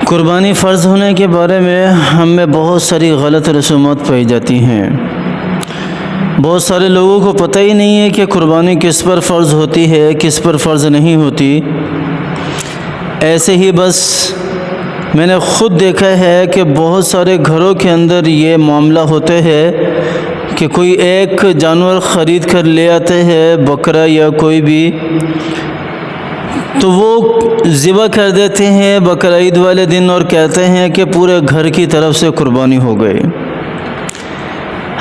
قربانی فرض ہونے کے بارے میں ہم میں بہت ساری غلط رسومات پائی جاتی ہیں۔ بہت سارے لوگوں کو پتہ ہی نہیں ہے کہ قربانی کس پر فرض ہوتی ہے، کس پر فرض نہیں ہوتی۔ ایسے ہی بس میں نے خود دیکھا ہے کہ بہت سارے گھروں کے اندر یہ معاملہ ہوتے ہیں کہ کوئی ایک جانور خرید کر لے آتے ہیں، بکرا یا کوئی بھی، تو وہ ذبح کر دیتے ہیں بقرعید والے دن اور کہتے ہیں کہ پورے گھر کی طرف سے قربانی ہو گئی۔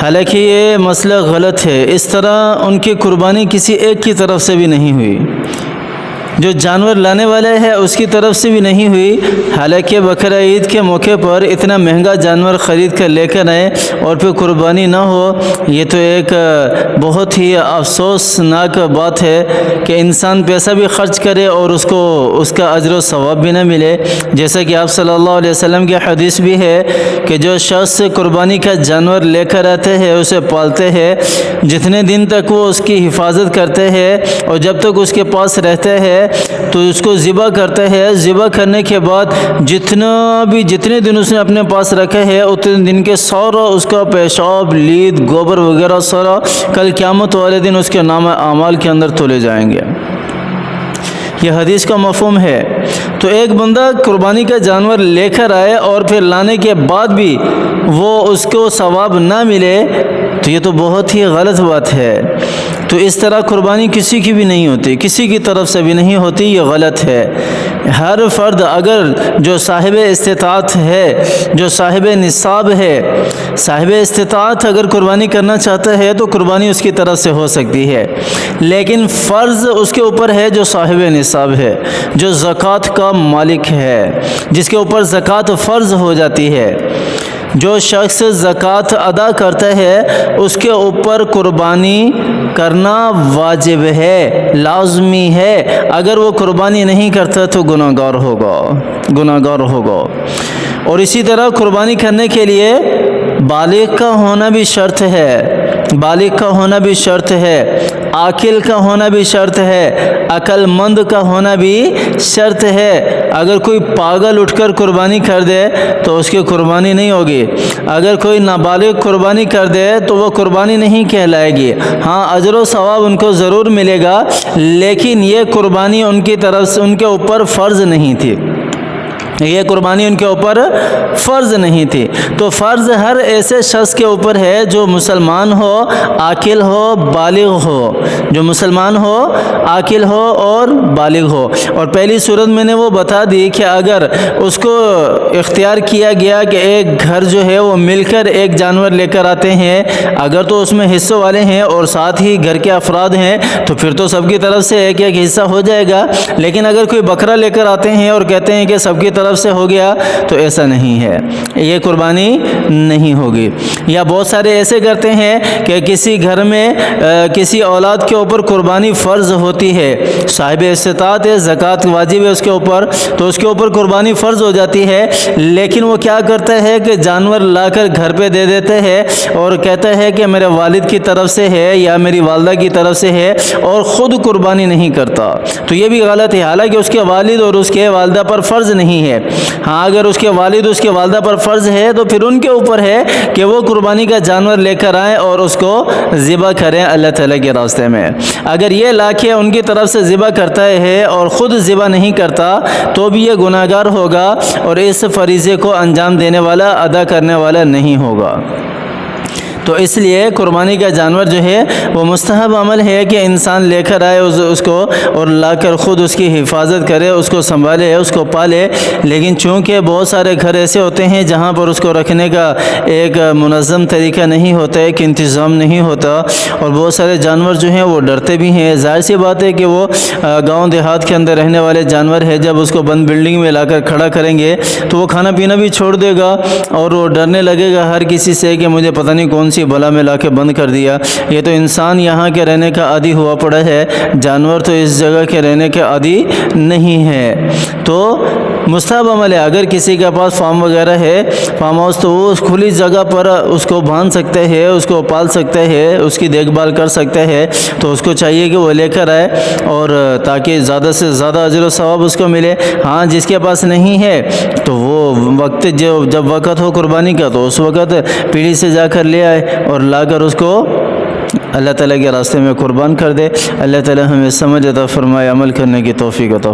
حالانکہ یہ مسئلہ غلط ہے۔ اس طرح ان کی قربانی کسی ایک کی طرف سے بھی نہیں ہوئی، جو جانور لانے والا ہے اس کی طرف سے بھی نہیں ہوئی۔ حالانکہ بقرعید کے موقع پر اتنا مہنگا جانور خرید کر لے کر آئے اور پھر قربانی نہ ہو، یہ تو ایک بہت ہی افسوسناک بات ہے کہ انسان پیسہ بھی خرچ کرے اور اس کو اس کا اجر و ثواب بھی نہ ملے۔ جیسا کہ آپ صلی اللہ علیہ وسلم کی حدیث بھی ہے کہ جو شخص قربانی کا جانور لے کر آتے ہیں، اسے پالتے ہیں، جتنے دن تک وہ اس کی حفاظت کرتے ہیں اور جب تک اس کے پاس رہتے ہیں تو اس کو ذبح کرتے ہیں۔ ذبح کرنے کے بعد جتنے دن اس نے اپنے پاس رکھے ہیں، اتنے دن کے سارا اس کا پیشاب، لید، گوبر وغیرہ سارا کل قیامت والے دن اس کے نام اعمال کے اندر تولے جائیں گے۔ یہ حدیث کا مفہوم ہے۔ تو ایک بندہ قربانی کا جانور لے کر آئے اور پھر لانے کے بعد بھی وہ اس کو ثواب نہ ملے تو یہ تو بہت ہی غلط بات ہے۔ تو اس طرح قربانی کسی کی بھی نہیں ہوتی، کسی کی طرف سے بھی نہیں ہوتی، یہ غلط ہے۔ ہر فرد اگر جو صاحب استطاعت ہے، جو صاحب نصاب ہے، صاحب استطاعت اگر قربانی کرنا چاہتا ہے تو قربانی اس کی طرف سے ہو سکتی ہے، لیکن فرض اس کے اوپر ہے جو صاحب نصاب ہے، جو زکوٰۃ کا مالک ہے، جس کے اوپر زکوٰۃ فرض ہو جاتی ہے۔ جو شخص زکوٰۃ ادا کرتا ہے اس کے اوپر قربانی کرنا واجب ہے، لازمی ہے۔ اگر وہ قربانی نہیں کرتا تو گناہگار ہوگا۔ اور اسی طرح قربانی کرنے کے لیے بالغ کا ہونا بھی شرط ہے، عاقل کا ہونا بھی شرط ہے، عقل مند کا ہونا بھی شرط ہے۔ اگر کوئی پاگل اٹھ کر قربانی کر دے تو اس کی قربانی نہیں ہوگی۔ اگر کوئی نابالغ قربانی کر دے تو وہ قربانی نہیں کہلائے گی۔ ہاں، اجر و ثواب ان کو ضرور ملے گا، لیکن یہ قربانی ان کی طرف سے ان کے اوپر فرض نہیں تھی۔ یہ قربانی ان کے اوپر فرض نہیں تھی۔ تو فرض ہر ایسے شخص کے اوپر ہے جو مسلمان ہو، عاقل ہو، بالغ ہو، جو مسلمان ہو، عاقل ہو اور بالغ ہو۔ اور پہلی صورت میں نے وہ بتا دی کہ اگر اس کو اختیار کیا گیا کہ ایک گھر جو ہے وہ مل کر ایک جانور لے کر آتے ہیں، اگر تو اس میں حصوں والے ہیں اور ساتھ ہی گھر کے افراد ہیں تو پھر تو سب کی طرف سے ایک ایک حصہ ہو جائے گا۔ لیکن اگر کوئی بکرا لے کر آتے ہیں اور کہتے ہیں کہ سب کی طرف سے ہو گیا تو ایسا نہیں ہے، یہ قربانی نہیں ہوگی۔ یا بہت سارے ایسے کرتے ہیں کہ کسی گھر میں کسی اولاد کے اوپر قربانی فرض ہوتی ہے، صاحب استطاعت ہے، زکوٰۃ واجب ہے اس کے اوپر، تو اس کے اوپر قربانی فرض ہو جاتی ہے، لیکن وہ کیا کرتا ہے کہ جانور لا کر گھر پہ دے دیتے ہیں اور کہتا ہے کہ میرے والد کی طرف سے ہے یا میری والدہ کی طرف سے ہے، اور خود قربانی نہیں کرتا۔ تو یہ بھی غلط ہے، حالانکہ اس کے والد اور اس کے والدہ پر فرض نہیں ہے۔ ہاں، اگر اس کے والد اس کے والدہ پر فرض ہے تو پھر ان کے اوپر ہے کہ وہ قربانی کا جانور لے کر آئیں اور اس کو ذبح کریں اللہ تعالیٰ کے راستے میں۔ اگر یہ لا کے ان کی طرف سے ذبح کرتا ہے اور خود ذبح نہیں کرتا تو بھی یہ گناہگار ہوگا اور اس فریضے کو انجام دینے والا، ادا کرنے والا نہیں ہوگا۔ تو اس لیے قربانی کا جانور جو ہے وہ مستحب عمل ہے کہ انسان لے کر آئے اس کو اور لا کر خود اس کی حفاظت کرے، اس کو سنبھالے، اس کو پالے۔ لیکن چونکہ بہت سارے گھر ایسے ہوتے ہیں جہاں پر اس کو رکھنے کا ایک منظم طریقہ نہیں ہوتا، ایک انتظام نہیں ہوتا، اور بہت سارے جانور جو ہیں وہ ڈرتے بھی ہیں۔ ظاہر سی بات ہے کہ وہ گاؤں دیہات کے اندر رہنے والے جانور ہے، جب اس کو بند بلڈنگ میں لا کر کھڑا کریں گے تو وہ کھانا پینا بھی چھوڑ دے گا اور وہ ڈرنے لگے گا ہر کسی سے کہ مجھے پتہ نہیں کون سی بلا میں لا کے بند کر دیا۔ یہ تو انسان یہاں کے رہنے کا عادی ہوا پڑا ہے، جانور تو اس جگہ کے رہنے کے عادی نہیں ہے۔ تو مستحب عمل ہے، اگر کسی کے پاس فارم وغیرہ ہے، فارم ہاؤس، تو وہ اس کھلی جگہ پر اس کو باندھ سکتے ہیں، اس کو پال سکتے ہیں، اس کی دیکھ بھال کر سکتے ہیں، تو اس کو چاہیے کہ وہ لے کر آئے اور تاکہ زیادہ سے زیادہ اجر و ثواب اس کو ملے۔ ہاں، جس کے پاس نہیں ہے تو وہ وقت جب وقت ہو قربانی کا تو اس وقت پیڑھی سے جا کر لے آئے اور لا کر اس کو اللہ تعالیٰ کے راستے میں قربان کر دے۔ اللہ تعالیٰ ہمیں سمجھ عطا فرمائے، عمل کرنے کی توفیق عطا